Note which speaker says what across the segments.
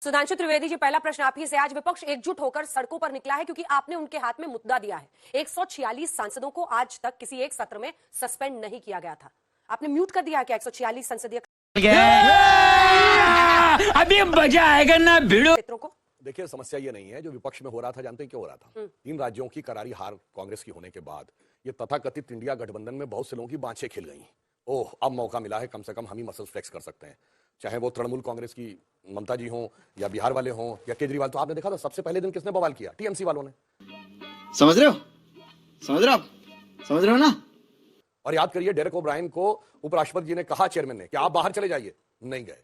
Speaker 1: सुधांशु त्रिवेदी जी, पहला प्रश्न आप ही से। आज विपक्ष एकजुट होकर सड़कों पर निकला है क्योंकि आपने उनके हाथ में मुद्दा दिया है। 146 सांसदों को आज तक किसी एक सत्र में सस्पेंड नहीं किया गया था। आपने म्यूट कर दिया क्या 146 संसदीय
Speaker 2: अभी मजा आएगा ना भिड़ो
Speaker 1: क्षेत्रों को?
Speaker 3: देखिए, समस्या ये नहीं है जो विपक्ष में हो रहा था। जानते हैं क्यों हो रहा था? 3 राज्यों की करारी हार कांग्रेस की होने के बाद ये तथाकथित इंडिया गठबंधन में बहुत से लोगों की बाँछें खिल गई। ओह, अब मौका मिला है, कम से कम हम ही मसल फ्लेक्स कर सकते हैं। चाहे वो तृणमूल कांग्रेस की ममता जी हों या बिहार वाले हों या केजरीवाल। तो आपने देखा था सबसे पहले दिन किसने बवाल किया? टीएमसी वालों ने।
Speaker 2: समझ रहे हो ना?
Speaker 3: और याद करिए, डेरेक ओब्रायन को उपराष्ट्रपति जी ने कहा, चेयरमैन ने, कि आप बाहर चले जाइए, नहीं गए।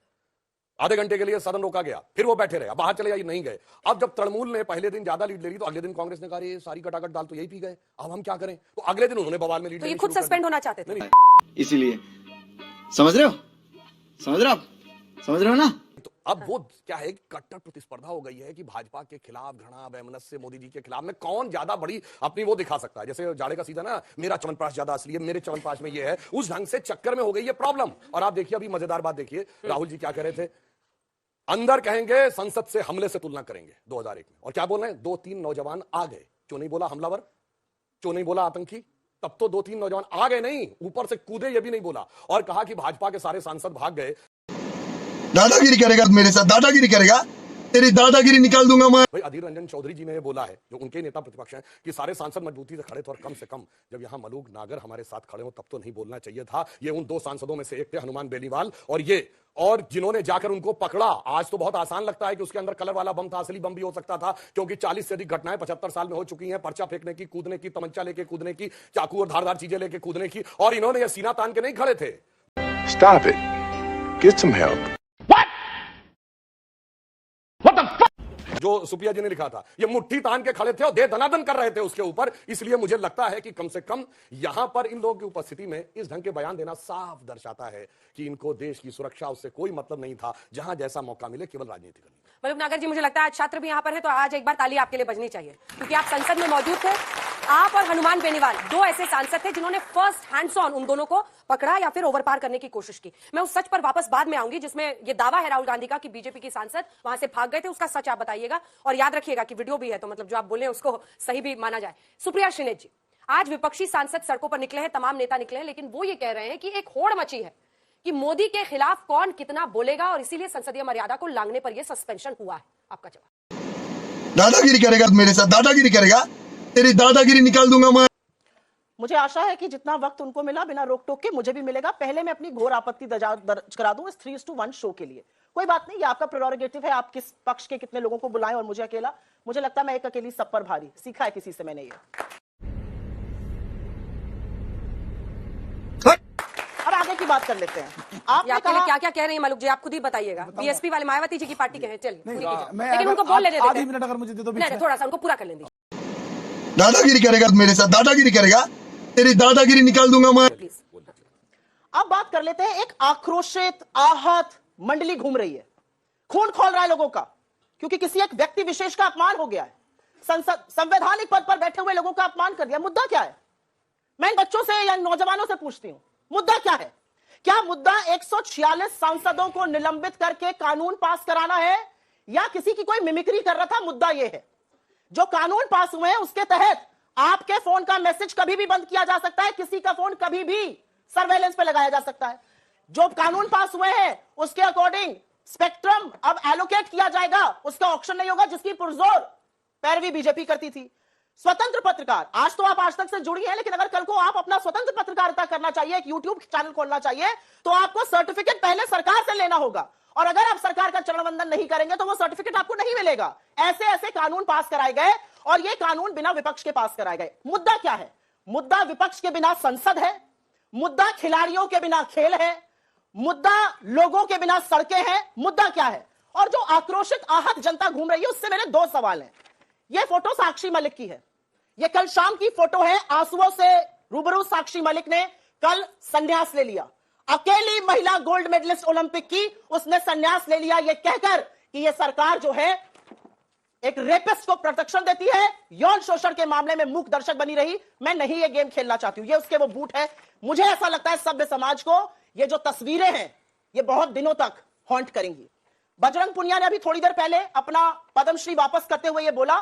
Speaker 3: आधे घंटे के लिए सदन रोका गया, फिर वो बैठे रहे, बाहर चले जाइए, नहीं गए। अब जब तृणमूल ने पहले दिन ज्यादा लीड ले ली तो अगले दिन कांग्रेस ने कहा, ये सारी कटाकट दाल तो यही पी गए, अब हम क्या करें? तो अगले दिन उन्होंने बवाल में लीड
Speaker 1: तो ये खुद सस्पेंड होना चाहते थे।
Speaker 2: इसीलिए समझ रहे हो ना?
Speaker 3: तो अब वो क्या है, कट्टर प्रतिस्पर्धा हो गई है कि भाजपा के खिलाफ घृणा वैमनस्य मोदी जी के खिलाफ में कौन ज्यादा बड़ी अपनी वो दिखा सकता है। जैसे जाड़े का सीजन ना, मेरा च्यवनप्राश ज्यादा असली है, मेरे च्यवनप्राश में ये है, उस ढंग से चक्कर में हो गई है प्रॉब्लम। और आप देखिए, अभी मजेदार बात देखिए, राहुल जी क्या कह रहे थे, अंदर कहेंगे संसद से हमले से तुलना करेंगे 2001 में, और क्या बोल रहे हैं, 2-3 नौजवान आ गए। क्यों नहीं बोला हमलावर? क्यों नहीं बोला आतंकी? तब तो 2-3 नौजवान आ गए नहीं, ऊपर से कूदे, ये भी नहीं बोला। और कहा कि भाजपा के सारे सांसद भाग गए।
Speaker 4: दादागिरी करेगा मेरे साथ, दादागिरी करेगा, तेरी दादागिरी निकाल दूंगा मैं।
Speaker 3: भाई, अधीर रंजन चौधरी जी ने बोला है, जो उनके नेता प्रतिपक्ष हैं, कि सारे सांसद मजबूती से खड़े थे और कम से कम जब यहां मलूक नागर हमारे साथ खड़े हो तब तो नहीं बोलना चाहिए था। ये उन 2 सांसदों में से एक थे, हनुमान बेनीवाल और ये, और जिन्होंने जाकर उनको पकड़ा। आज तो बहुत आसान लगता है कि उसके अंदर कलर वाला बम था, असली बम भी हो सकता था, क्योंकि 40 से अधिक घटनाएं 75 साल में हो चुकी हैं, पर्चा फेंकने की, कूदने की, तमंचा लेके कूदने की, चाकू और धारदार चीजें लेके कूदने की, और इन्होंने यह सीना तान के नहीं खड़े थे।
Speaker 5: Stop it. Get some help.
Speaker 3: जो सुप्रिया जी ने लिखा था, ये मुट्ठी तान के खड़े थे और दे दनादन कर रहे थे उसके ऊपर। इसलिए मुझे लगता है कि कम से कम यहां पर इन लोगों की उपस्थिति में इस ढंग के बयान देना साफ दर्शाता है कि इनको देश की सुरक्षा उससे कोई मतलब नहीं था, जहां जैसा मौका मिले केवल राजनीति करनी।
Speaker 1: मलूक नागर जी, मुझे लगता है आज छात्र भी यहाँ पर है, तो आज एक बार ताली आपके लिए बजनी चाहिए, क्योंकि आप संसद में मौजूद थे। आप और हनुमान बेनीवाल 2 ऐसे सांसद थे जिन्होंने फर्स्ट हैंड्स ऑन उन दोनों को पकड़ा या फिर ओवरपार करने की कोशिश की। मैं उस सच पर वापस बाद में आऊंगी जिसमें ये दावा है राहुल गांधी का कि बीजेपी की सांसद वहां से भाग गए थे। उसका सच आप बताइएगा, और याद रखिएगा कि वीडियो भी है, तो मतलब जो आप बोले उसको सही भी माना जाए। सुप्रिया श्रीनेत जी, आज विपक्षी सांसद सड़कों पर निकले हैं, तमाम नेता निकले हैं, लेकिन वो ये कह रहे हैं कि एक होड़ मची है कि मोदी के खिलाफ कौन कितना बोलेगा, और इसीलिए संसदीय मर्यादा को लांघने पर यह सस्पेंशन हुआ है। आपका जवाब?
Speaker 4: दादागिरी करेगा मेरे साथ, दादागिरी करेगा, तेरी दादागिरी निकाल दूंगा मैं।
Speaker 6: मुझे आशा है कि जितना वक्त उनको मिला बिना रोक टोक के, मुझे भी मिलेगा। पहले मैं अपनी घोर आपत्ति दर्ज करा दूं इस 3:1 शो के लिए। कोई बात नहीं, ये आपका प्रेरोगेटिव है, आप किस पक्ष के कितने लोगों को बुलाएं और मुझे अकेला। मुझे लगता है मैं एक अकेली सब पर भारी, सीखा है किसी से मैंने ये। अब आगे की बात कर लेते हैं। आपने कहा
Speaker 1: क्या क्या कह रहे हैं मलूक जी, आप खुद ही बताइएगा। बीएसपी वाले मायावती जी की पार्टी के हैं, चलिए लेकिन उनको बोल लेते
Speaker 7: आधी मिनट अगर मुझे दे दो,
Speaker 1: नहीं, थोड़ा सा उनको पूरा कर लेंगे।
Speaker 4: दादागिरी करेगा मेरे साथ, दादागिरी करेगा, तेरी दादागिरी निकाल दूंगा मैं।
Speaker 6: अब बात कर लेते हैं। एक आक्रोशित आहत मंडली घूम रही है, खून खौल रहा है लोगों का, क्योंकि किसी एक व्यक्ति विशेष का अपमान हो गया है। संसद संवैधानिक पद पर बैठे हुए लोगों का अपमान कर दिया। मुद्दा क्या है? मैं इन बच्चों से या नौजवानों से पूछती हूं, मुद्दा क्या है? क्या मुद्दा 146 सांसदों को निलंबित करके कानून पास कराना है, या किसी की कोई मिमिक्री कर रहा था? मुद्दा यह है, जो कानून पास हुए हैं उसके तहत आपके फोन का मैसेज कभी भी बंद किया जा सकता है, किसी का फोन कभी भी सर्वेलेंस पे लगाया जा सकता है। जो कानून पास हुए हैं उसके अकॉर्डिंग स्पेक्ट्रम अब एलोकेट किया जाएगा, उसका ऑक्शन नहीं होगा, जिसकी पुरजोर पैरवी बीजेपी करती थी। स्वतंत्र पत्रकार, आज तो आप आज तक से जुड़ी हैं, लेकिन अगर कल को आप अपना स्वतंत्र पत्रकारिता करना चाहिए, एक यूट्यूब चैनल खोलना चाहिए, तो आपको सर्टिफिकेट पहले सरकार से लेना होगा, और अगर आप सरकार का चरण वंदन नहीं करेंगे तो वो सर्टिफिकेट आपको नहीं मिलेगा। ऐसे ऐसे कानून पास कराए गए, और ये कानून बिना विपक्ष के पास कराए गए। मुद्दा क्या है? मुद्दा विपक्ष के बिना संसद है, मुद्दा खिलाड़ियों के बिना खेल है, मुद्दा लोगों के बिना सड़कें हैं। मुद्दा क्या है? और जो आक्रोशित आहत जनता घूम रही है, उससे मेरे 2 सवाल हैं। यह फोटो साक्षी मलिक की है, यह कल शाम की फोटो है। आंसुओं से रूबरू साक्षी मलिक ने कल संन्यास ले लिया। अकेली महिला गोल्ड मेडलिस्ट ओलंपिक की, उसने संन्यास ले लिया, यह कहकर कि यह सरकार जो है एक रेपिस्ट को प्रोटेक्शन देती है, यौन शोषण के मामले में मूक दर्शक बनी रही। मैं नहीं ये गेम खेलना चाहती हूं, ये उसके वो बूट है। मुझे ऐसा लगता है सभ्य समाज को ये जो तस्वीरें हैं ये बहुत दिनों तक हॉन्ट करेंगी। बजरंग पुनिया ने अभी थोड़ी देर पहले अपना पद्मश्री वापस करते हुए ये बोला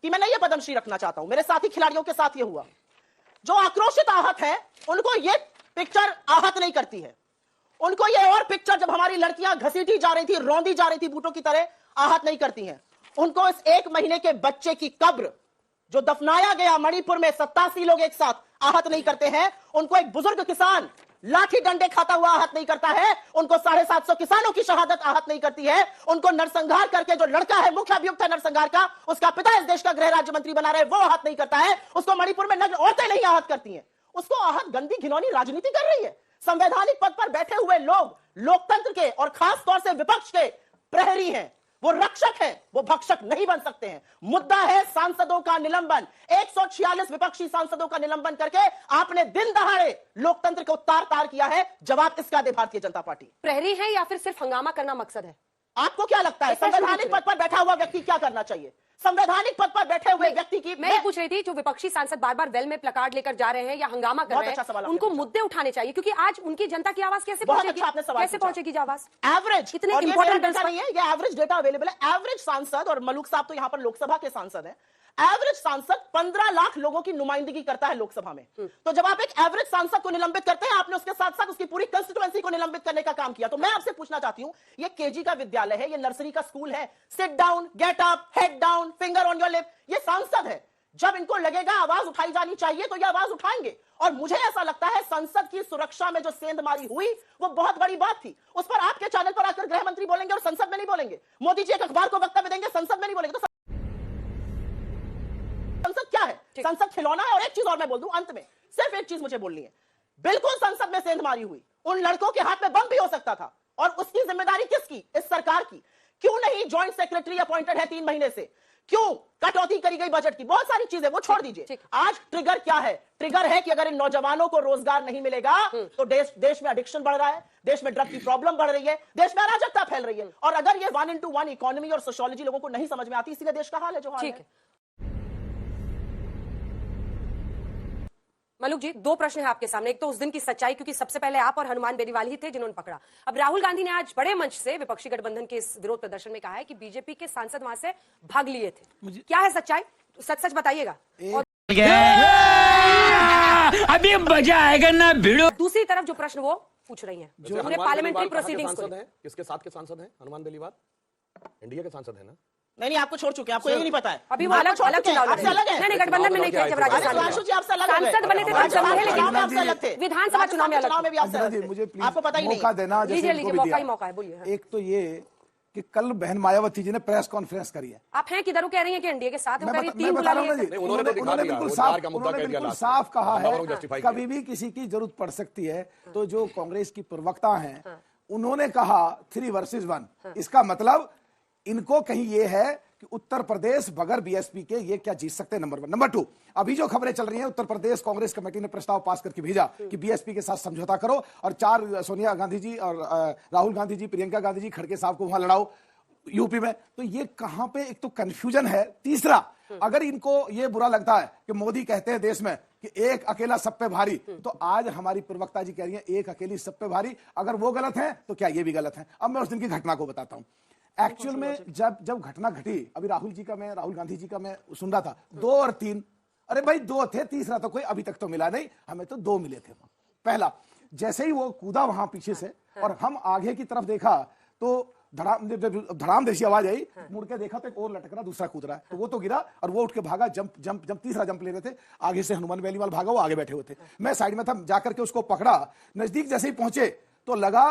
Speaker 6: कि मैं नहीं ये पद्मश्री रखना चाहता हूं। मेरे साथी खिलाड़ियों के साथ ये हुआ। जो आक्रोशित आहत है उनको ये पिक्चर आहत नहीं करती है, उनको ये और पिक्चर जब हमारी लड़कियां घसीटी जा रही थी, रौंदी जा रही थी बूटों की तरह, आहत नहीं करती हैं। उनको इस 1 महीने के बच्चे की कब्र जो दफनाया गया मणिपुर में 87 लोग एक साथ, आहत नहीं करते हैं। उनको एक बुजुर्ग किसान लाठी डंडे खाता हुआ आहत नहीं करता है। उनको 750 किसानों की शहादत आहत नहीं करती है। उनको नरसंहार करके जो लड़का है मुख्य अभियुक्त है नरसंहार का, उसका पिता इस देश का गृह राज्य मंत्री बना रहे, वो आहत नहीं करता है। उसको मणिपुर में नग्न औरतें नहीं आहत करती हैं। उसको आहत गंदी घिनौनी राजनीति कर रही है। संवैधानिक पद पर बैठे हुए लोग लोकतंत्र के और खास तौर से विपक्ष के प्रहरी हैं, वो रक्षक हैं, वो भक्षक नहीं बन सकते हैं। मुद्दा है सांसदों का निलंबन। 146 विपक्षी सांसदों का निलंबन करके आपने दिन दहाड़े लोकतंत्र को तार तार किया है। जवाब इसका दे भारतीय जनता पार्टी।
Speaker 1: प्रहरी है या फिर सिर्फ हंगामा करना मकसद है?
Speaker 6: आपको क्या लगता है संवैधानिक पद पर बैठा हुआ व्यक्ति क्या करना चाहिए? संवैधानिक पद पर बैठे हुए व्यक्ति की
Speaker 1: मैं पूछ रही थी, जो विपक्षी सांसद बार बार वेल में प्लकार्ड लेकर जा रहे हैं या हंगामा कर रहे हैं, उनको मुद्दे उठाने चाहिए, क्योंकि आज उनकी जनता की आवाज कैसे पहुंचेगी? कैसे पहुंचेगी आवाज?
Speaker 6: एवरेज
Speaker 1: इतने इंपॉर्टेंट
Speaker 6: नहीं है, ये एवरेज डेटा अवेलेबल है। एवरेज सांसद, और मलूक साहब तो यहां पर लोकसभा के सांसद हैं, एवरेज सांसद 15 लाख लोगों की नुमाइंदगी करता है लोकसभा में। तो जब आप एक एवरेज सांसद को निलंबित करते हैं, आपने उसके साथ साथ उसकी पूरी कंस्टिट्यूएंसी को निलंबित करने का काम किया। तो मैं आपसे पूछना चाहती हूं, ये केजी का विद्यालय है, ये नर्सरी का स्कूल है, sit down, get up, head down, finger on your lip, ये सांसद है। जब इनको लगेगा आवाज उठाई जानी चाहिए तो ये आवाज उठाएंगे। और मुझे ऐसा लगता है संसद की सुरक्षा में जो सेंधमारी हुई वो बहुत बड़ी बात थी। उस पर आपके चैनल पर आकर गृह मंत्री बोलेंगे और संसद में नहीं बोलेंगे। मोदी जी एक अखबार को वक्तव्य देंगे, संसद में नहीं बोलेंगे। तो संसद क्या है? संसद खिलौना है। और एक चीज और मैं बोल दूं अंत में, सिर्फ एक चीज मुझे बोलनी है। बिल्कुल संसद में सेंधमारी हुई, उन लड़कों के हाथ में बम भी हो सकता था, और उसकी जिम्मेदारी किसकी? इस सरकार की। क्यों नहीं ज्वाइंट सेक्रेटरी अपॉइंटेड है 3 महीने से? क्यों कटौती करी गई बजट की? बहुत सारी चीजें, वो छोड़ दीजिए। आज ट्रिगर क्या है? ट्रिगर है कि अगर इन नौजवानों को रोजगार नहीं मिलेगा तो देश में एडिक्शन बढ़ रहा है, देश में ड्रग की प्रॉब्लम बढ़ रही है, देश में अराजकता फैल रही है। और अगर ये 1 into 1 इकोनॉमी और सोशियोलॉजी लोगों को नहीं समझ में आती, इसीलिए देश का हाल है जो हाल है।
Speaker 1: मलूक जी, 2 प्रश्न है आपके सामने। एक तो उस दिन की सच्चाई, क्योंकि सबसे पहले आप और हनुमान बेनीवाल ही थे जिन्होंने पकड़ा। अब राहुल गांधी ने आज बड़े मंच से विपक्षी गठबंधन के इस विरोध प्रदर्शन में कहा है कि बीजेपी के सांसद वहां से भाग लिए थे। क्या है सच्चाई? सच बताइएगा। और
Speaker 2: अभी मजा आएगा ना भिड़ो।
Speaker 1: दूसरी तरफ जो प्रश्न वो पूछ रही हैं, जो पूरे पार्लियामेंट्री प्रोसीडिंग्स को,
Speaker 3: किसके साथ के सांसद हैं हनुमान बेनीवाल? एनडीए के सांसद है ना?
Speaker 6: नहीं, आपको छोड़ चुके हैं, आपको यही नहीं पता है।
Speaker 1: अभी वो अलग चुनाव
Speaker 6: आपसे अलग है।
Speaker 1: नहीं, गठबंधन में नहीं थे जब राजस्थान में सांसद बने थे तब सब थे, लेकिन विधानसभा चुनाव में अलग
Speaker 6: भी आपसे अलग थे।
Speaker 7: मुझे प्लीज
Speaker 6: आपको पता ही नहीं।
Speaker 7: मौका देना, जैसे
Speaker 1: लीजिए
Speaker 7: इनको भी
Speaker 1: मौका ही
Speaker 7: दिया।
Speaker 1: मौका है, बोलिए।
Speaker 7: एक तो ये कि कल बहन मायावती जी ने प्रेस कॉन्फ्रेंस करी है।
Speaker 1: आप हैं किधर? कह रही हैं कि एनडीए के साथ
Speaker 7: मैं बता रहा हूं ना जी, उन्होंने बिल्कुल साफ कहा है कभी भी किसी की जरूरत पड़ सकती है। तो जो कांग्रेस की प्रवक्ता हैं उन्होंने कहा 3 versus 1, इसका मतलब इनको कहीं ये है कि उत्तर प्रदेश बगैर बीएसपी के ये क्या जीत सकते हैं, नंबर 1। नंबर 2, अभी जो खबरें चल रही हैं, उत्तर प्रदेश कांग्रेस कमेटी ने प्रस्ताव पास करके भेजा कि बीएसपी के साथ समझौता करो और 4 सोनिया गांधी जी और राहुल गांधी जी, प्रियंका गांधी जी, खड़गे साहब को वहां लड़ाओ यूपी में। तो ये कहां पे एक तो कंफ्यूजन है। तीसरा, अगर इनको ये बुरा लगता है कि मोदी कहते हैं देश में कि एक अकेला सब पे भारी, तो आज हमारी प्रवक्ता जी कह रही है एक अकेली सब पे भारी। अगर वो गलत है तो क्या ये भी गलत है? अब मैं उस दिन की घटना को बताता हूं। एक्चुअल में जब घटना घटी, अभी राहुल गांधी जी का मैं सुन रहा था, 2 और 3, अरे भाई 2 थे, तीसरा तो कोई अभी तक तो मिला नहीं, हमें तो 2 मिले थे। पहला, जैसे ही वो कूदा वहां पीछे से और हम आगे की तरफ देखा तो धड़ाम जैसी आवाज आई, मुड़ के देखा तो एक और लटक रहा, दूसरा कूद रहा है, तो वो तो गिरा और वो उठ के भागा। जंप तीसरा जंप ले रहे थे, आगे से हनुमान बेनीवाल भागा, वो आगे बैठे हुए थे, मैं साइड में था, जाकर के उसको पकड़ा। नजदीक जैसे ही पहुंचे तो लगा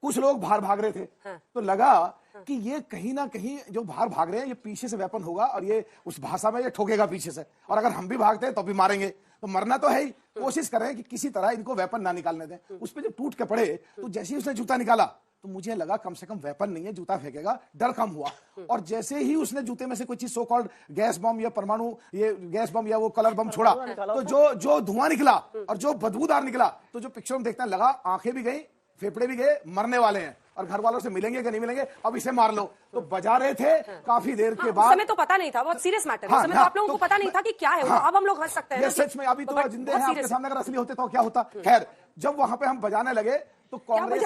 Speaker 7: कुछ लोग बाहर भाग रहे थे, तो लगा कि ये कहीं ना कहीं जो बाहर भाग रहे हैं ये पीछे से वेपन होगा और ये उस भाषा में ये ठोकेगा पीछे से, और अगर हम भी भागते हैं तो भी मारेंगे, तो मरना तो है ही। कोशिश करें कि किसी तरह इनको वेपन ना निकालने दें। उस पर जब टूट के पड़े तो जैसे ही उसने जूता निकाला तो मुझे लगा कम से कम वेपन नहीं है, जूता फेंकेगा, डर कम हुआ। और जैसे ही उसने जूते में से कोई चीज सो कॉल्ड गैस बम या परमाणु ये गैस बम या वो कलर बम छोड़ा, तो जो धुआं निकला और जो बदबूदार निकला, तो जो पिक्चर में देखते लगा आंखें भी गई, फेफड़े भी गए, मरने वाले हैं और घर वालों से मिलेंगे कि नहीं मिलेंगे, अब इसे मार लो। तो बजा रहे थे काफी देर के बाद।
Speaker 1: उस समय तो पता नहीं था, बहुत सीरियस मैटर है। उस समय तो आप लोगों को पता नहीं था कि क्या है। अब हम लोग हंस सकते हैं।
Speaker 7: ये सच में अभी तो जिंदे हैं आपके सामने, अगर असली होते तो क्या होता। खैर, जब वहां पे हम बजाने लगे तो कांग्रेस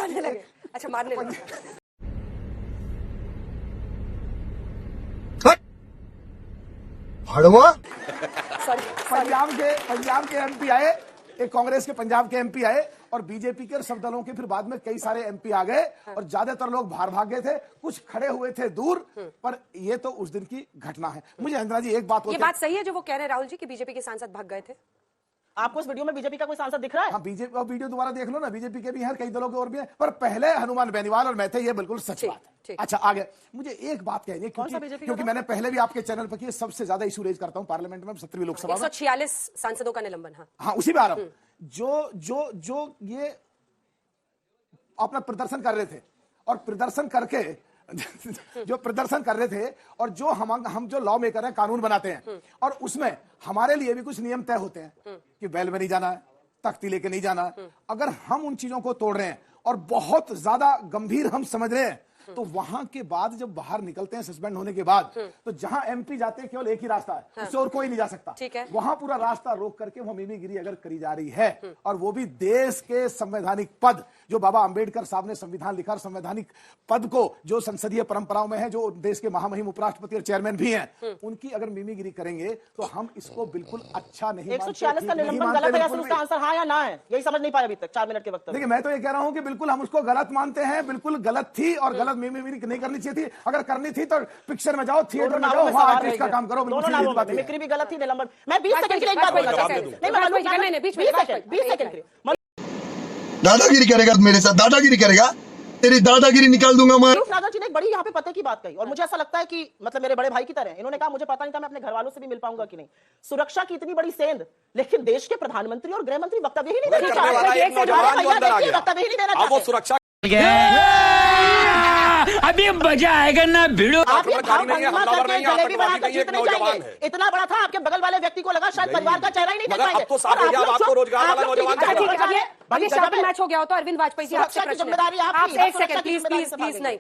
Speaker 1: अच्छा मारने लगे।
Speaker 4: हड़वा
Speaker 7: पंजाब के एमपी आए, एक कांग्रेस के पंजाब के एमपी आए और बीजेपी के और सब दलों के फिर बाद में कई सारे एमपी आ गए और ज्यादातर लोग बाहर भाग गए थे, कुछ खड़े हुए थे दूर। पर ये तो उस दिन की घटना है। मुझे अंजना जी एक बात
Speaker 1: ये बात सही है जो वो कह रहे हैं राहुल जी कि बीजेपी के सांसद भाग गए थे।
Speaker 6: आपको इस वीडियो में बीजेपी का कोई सांसद दिख रहा है?
Speaker 7: हाँ, बीजेपी और वीडियो दोबारा देख लो ना, बीजेपी के भी हैं, कई दलों के और भी हैं, पर पहले हनुमान बेनीवाल और मैं थे, ये बिल्कुल सच बात है। अच्छा आगे मुझे एक बात कहनी है, क्योंकि मैंने पहले भी आपके चैनल पर की सबसे ज्यादा इशू रेज करता हूं पार्लियामेंट में, 17वीं लोकसभा में
Speaker 1: 146 सांसदों का निलंबन।
Speaker 7: हाँ, उसी पे आ रहा हूं। जो ये अपना प्रदर्शन कर रहे थे और प्रदर्शन करके जो प्रदर्शन कर रहे थे और जो हम जो लॉ मेकर हैं, कानून बनाते हैं, और उसमें हमारे लिए भी कुछ नियम तय होते हैं कि बैल में नहीं जाना है, तख्ती लेके नहीं जाना है। अगर हम उन चीजों को तोड़ रहे हैं और बहुत ज्यादा गंभीर हम समझ रहे हैं, तो वहां के बाद जब बाहर निकलते हैं सस्पेंड होने के बाद, तो जहां एमपी जाते हैं केवल एक ही रास्ता है, उससे और कोई नहीं जा सकता।
Speaker 1: ठीक है।
Speaker 7: वहां पूरा रास्ता रोक करके वहां मीमीगिरी अगर करी जा रही है, और वो भी देश के संवैधानिक पद जो बाबा अंबेडकर साहब ने संविधान लिखा, और संवैधानिक पद को जो संसदीय परंपराओं में है, जो देश के महामहिम उपराष्ट्रपति और चेयरमैन भी हैं, उनकी अगर मीमीगिरी करेंगे तो हम इसको बिल्कुल अच्छा नहीं मानते।
Speaker 6: 146 का निलंबन गलत है या फिर उसका आंसर हाँ या ना है, यही समझ नहीं पाए अभी तक 4 मिनट के वक्त।
Speaker 7: देखिए, मैं तो ये कह रहा हूं कि बिल्कुल हम उसको गलत मानते हैं, बिल्कुल गलत थी और गलत मीमीगिरी नहीं करनी चाहिए थी। अगर करनी थी तो पिक्चर में जाओ, थिएटर में जाओ, वहां आर्टिस्ट का काम करो।
Speaker 6: मिमिक्री भी गलत थी, निलंबन। मैं 20 सेकंड के लिए एक बात बोलना चाहता हूं। नहीं, 20 सेकंड।
Speaker 4: दादागिरी करेगा मेरे साथ, दादागिरी करेगा, तेरी दादागिरी निकाल दूंगा मैं।
Speaker 6: नागर जी ने एक बड़ी यहाँ पे पते की बात कही और मुझे ऐसा लगता है कि मतलब मेरे बड़े भाई की तरह इन्होंने कहा, मुझे पता नहीं था मैं अपने घर वालों से भी मिल पाऊंगा कि नहीं। सुरक्षा की इतनी बड़ी सेंध, लेकिन देश के प्रधानमंत्री और गृह मंत्री वक्तव्य ही नहीं देना
Speaker 3: सुरक्षा
Speaker 2: अभी मजा आएगा ना भिड़ो।
Speaker 6: इतना बड़ा था, आपके बगल वाले व्यक्ति को लगा शायद परिवार का चेहरा ही नहीं देख पाएंगे।
Speaker 3: अब तो साथ हो गया, आपको रोजगार वाला नौजवान
Speaker 1: अभी शराबी मैच हो गया हो तो अरविंद वाजपेयी जी आपसे
Speaker 6: सुरक्षा की
Speaker 1: प्रश्न है।
Speaker 6: जिम्मेदारी आपकी
Speaker 1: आप
Speaker 6: है।
Speaker 1: एक सेकंड प्लीज नहीं,